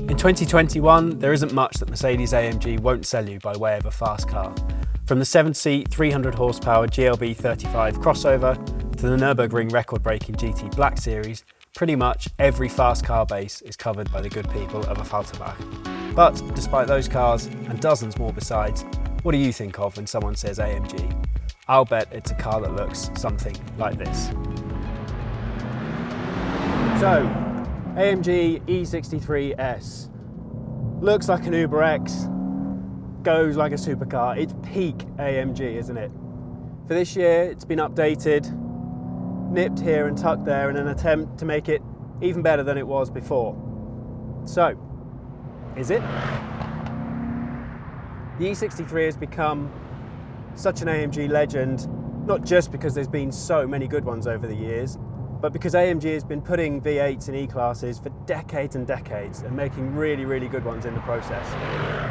In 2021, there isn't much that Mercedes-AMG won't sell you by way of a fast car. From the 7-seat, 300 horsepower GLB 35 crossover to the Nürburgring record-breaking GT Black Series, pretty much every fast car base is covered by the good people of Affalterbach. But despite those cars, and dozens more besides, what do you think of when someone says AMG? I'll bet it's a car that looks something like this. So, AMG E63 S. Looks like an Uber X, goes like a supercar. It's peak AMG, isn't it? For this year, it's been updated, nipped here and tucked there in an attempt to make it even better than it was before. So, is it? The E63 has become such an AMG legend, not just because there's been so many good ones over the years, but because AMG has been putting V8s in E-classes for decades and decades and making really, really good ones in the process.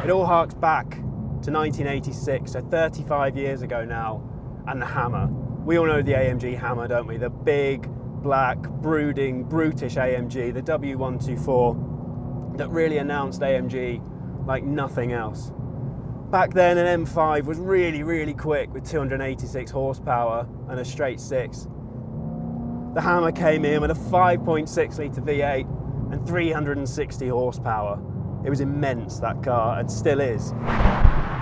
It all harks back to 1986, so 35 years ago now, and the Hammer. We all know the AMG Hammer, don't we? The big, black, brooding, brutish AMG, the W124, that really announced AMG like nothing else. Back then, an M5 was really, really quick with 286 horsepower and a straight six. The Hammer came in with a 5.6 litre V8 and 360 horsepower. It was immense, that car, and still is.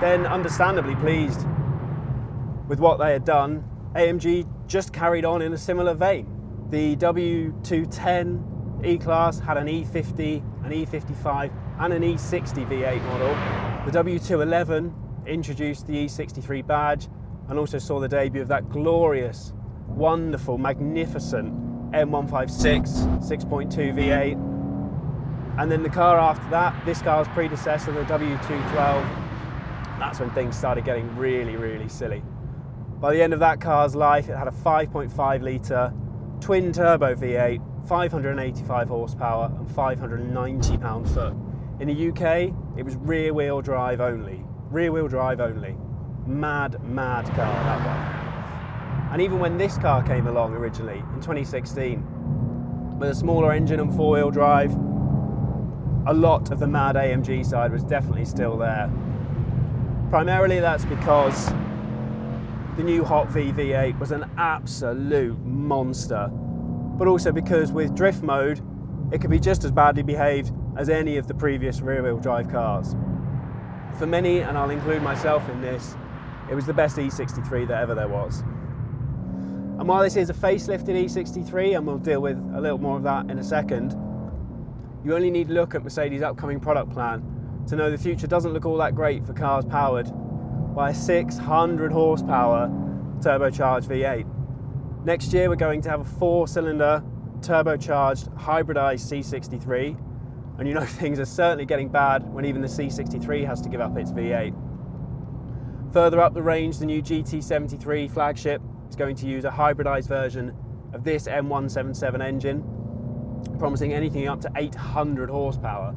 Then, understandably pleased with what they had done, AMG just carried on in a similar vein. The W210 E-Class had an E50, an E55 and an E60 V8 model. The W211 introduced the E63 badge and also saw the debut of that glorious, wonderful, magnificent M156 6.2 V8. And then the car after that, this car's predecessor, the W212, that's when things started getting really, really silly. By the end of that car's life, it had a 5.5 litre twin turbo V8, 585 horsepower and 590 pound-foot. In the UK, it was rear-wheel drive only. Rear-wheel drive only. Mad, mad car, that one. And even when this car came along originally, in 2016, with a smaller engine and four-wheel drive, a lot of the mad AMG side was definitely still there. Primarily that's because the new Hot V V8 was an absolute monster, but also because with drift mode, it could be just as badly behaved as any of the previous rear-wheel drive cars. For many, and I'll include myself in this, it was the best E63 that ever there was. And while this is a facelifted E63, and we'll deal with a little more of that in a second, you only need to look at Mercedes' upcoming product plan to know the future doesn't look all that great for cars powered by a 600 horsepower turbocharged V8. Next year we're going to have a 4-cylinder turbocharged hybridized C63, and you know things are certainly getting bad when even the C63 has to give up its V8. Further up the range, the new GT73 flagship is going to use a hybridized version of this M177 engine, promising anything up to 800 horsepower.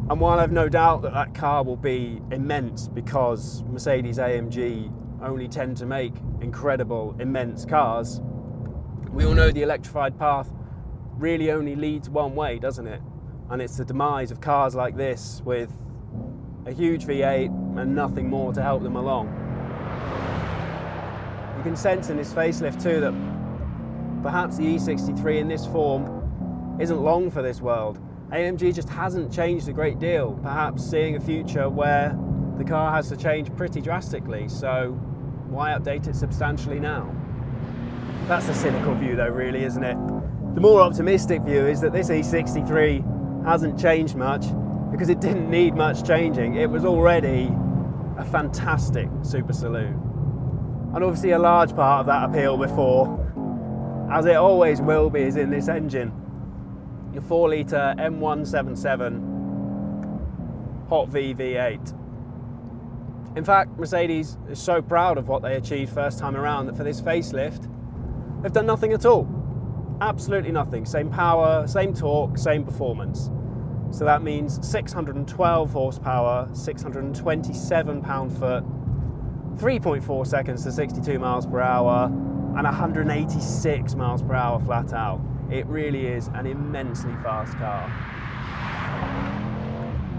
And while I've no doubt that that car will be immense because Mercedes-AMG only tend to make incredible, immense cars, we all know the electrified path really only leads one way, doesn't it? And it's the demise of cars like this with a huge V8 and nothing more to help them along. You can sense in this facelift too that perhaps the E63 in this form isn't long for this world. AMG just hasn't changed a great deal, perhaps seeing a future where the car has to change pretty drastically, so why update it substantially now? That's the cynical view though, really, isn't it? The more optimistic view is that this E63 hasn't changed much because it didn't need much changing. It was already a fantastic super saloon. And obviously a large part of that appeal before, as it always will be, is in this engine. Your 4-litre M177 Hot V V8. In fact, Mercedes is so proud of what they achieved first time around that for this facelift, they've done nothing at all. Absolutely nothing. Same power, same torque, same performance. So that means 612 horsepower, 627 pound-foot, 3.4 seconds to 62 miles per hour, and 186 miles per hour flat out. It really is an immensely fast car.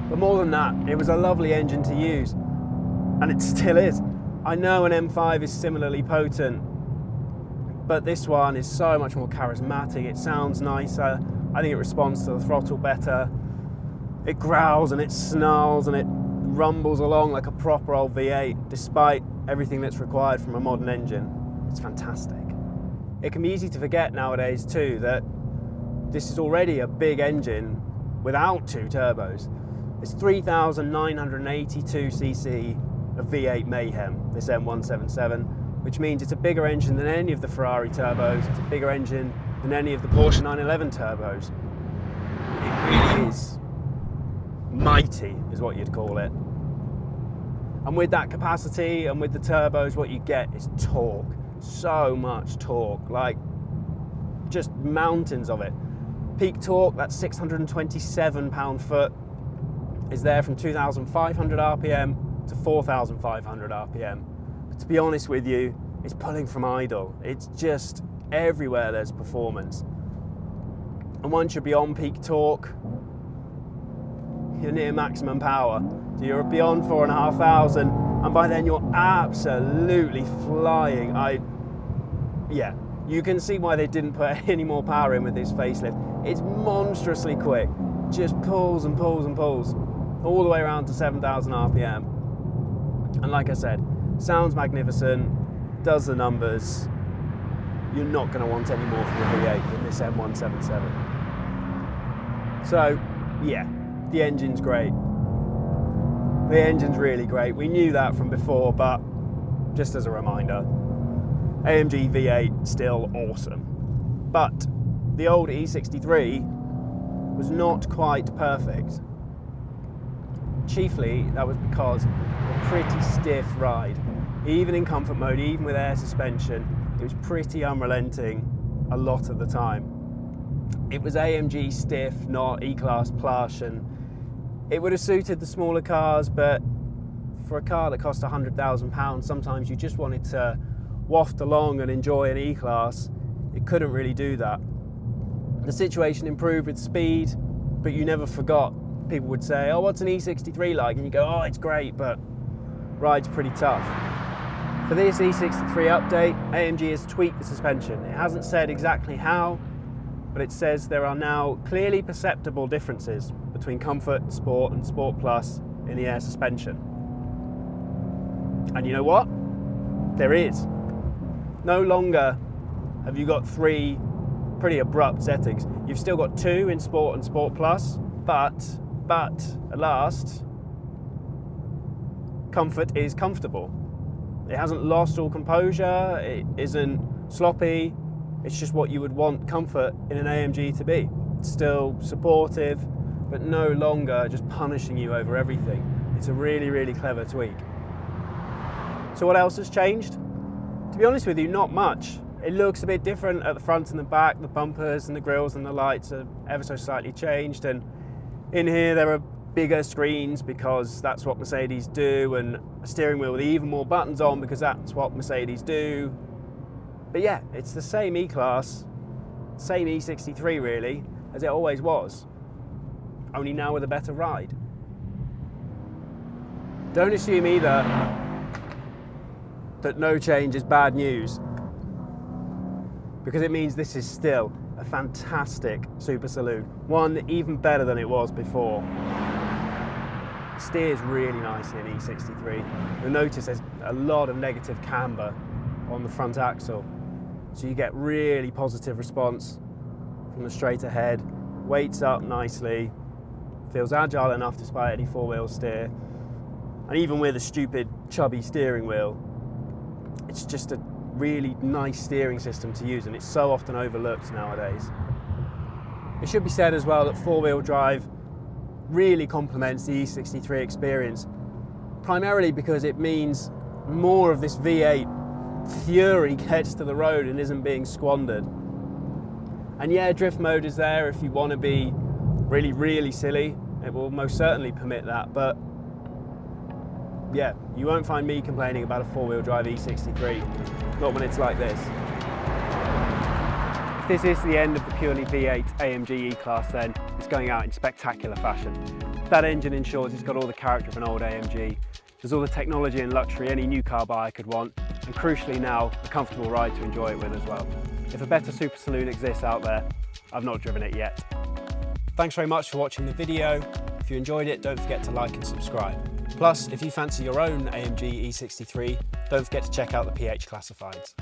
But more than that, it was a lovely engine to use, and it still is. I know an M5 is similarly potent, but this one is so much more charismatic. It sounds nicer. I think it responds to the throttle better. It growls and it snarls and it rumbles along like a proper old V8, despite everything that's required from a modern engine. It's fantastic. It can be easy to forget nowadays too that this is already a big engine without two turbos. It's 3,982cc of V8 mayhem, this M177, which means it's a bigger engine than any of the Ferrari turbos. It's a bigger engine than any of the Porsche 911 turbos. It really is mighty, is what you'd call it. And with that capacity and with the turbos, what you get is torque. So much torque, like just mountains of it. Peak torque, that's 627 pound-foot, is there from 2,500 RPM to 4,500 RPM. But to be honest with you, it's pulling from idle. It's just everywhere there's performance. And once you're beyond peak torque, you're near maximum power. So you're beyond 4,500, and by then you're absolutely flying. Yeah, you can see why they didn't put any more power in with this facelift. It's monstrously quick, just pulls and pulls and pulls, all the way around to 7,000 RPM. And like I said, sounds magnificent, does the numbers. You're not going to want any more from the V8 than this M177. So, yeah, the engine's great. The engine's really great. We knew that from before, but just as a reminder, AMG V8 still awesome. But the old E63 was not quite perfect. Chiefly, that was because of a pretty stiff ride. Even in comfort mode, even with air suspension, it was pretty unrelenting a lot of the time. It was AMG stiff, not E-Class plush, and it would have suited the smaller cars, but for a car that cost £100,000, sometimes you just wanted to waft along and enjoy an E-Class. It couldn't really do that. The situation improved with speed, but you never forgot. People would say, oh, what's an E63 like? And you go, oh, it's great, but ride's pretty tough. For this E63 update, AMG has tweaked the suspension. It hasn't said exactly how, but it says there are now clearly perceptible differences between Comfort, Sport and Sport Plus in the air suspension. And you know what? There is. No longer have you got three pretty abrupt settings. You've still got two in Sport and Sport Plus, but at last, Comfort is comfortable. It hasn't lost all composure, it isn't sloppy, it's just what you would want Comfort in an AMG to be. It's still supportive, but no longer just punishing you over everything. It's a really, really clever tweak. So what else has changed? To be honest with you, not much. It looks a bit different at the front and the back. The bumpers and the grills and the lights are ever so slightly changed, and in here there are bigger screens because that's what Mercedes do, and a steering wheel with even more buttons on because that's what Mercedes do. But yeah, it's the same E-Class, same E63 really, as it always was, only now with a better ride. Don't assume either that no change is bad news, because it means this is still a fantastic super saloon, one even better than it was before. It steers really nicely in E63. You'll notice there's a lot of negative camber on the front axle, so you get really positive response from the straight ahead, weights up nicely, feels agile enough despite any four-wheel steer, and even with a stupid chubby steering wheel, it's just a really nice steering system to use, and it's so often overlooked nowadays. It should be said as well that four-wheel drive really complements the E63 experience, primarily because it means more of this V8 fury gets to the road and isn't being squandered. And yeah, drift mode is there if you want to be really, really silly. It will most certainly permit that, but yeah, you won't find me complaining about a four-wheel drive E63, not when it's like this. If this is the end of the purely V8 AMG E-Class, then it's going out in spectacular fashion. That engine ensures it's got all the character of an old AMG. There's all the technology and luxury any new car buyer could want, and crucially now, a comfortable ride to enjoy it with as well. If a better super saloon exists out there, I've not driven it yet. Thanks very much for watching the video. If you enjoyed it, don't forget to like and subscribe. Plus, if you fancy your own AMG E63, don't forget to check out the PH Classifieds.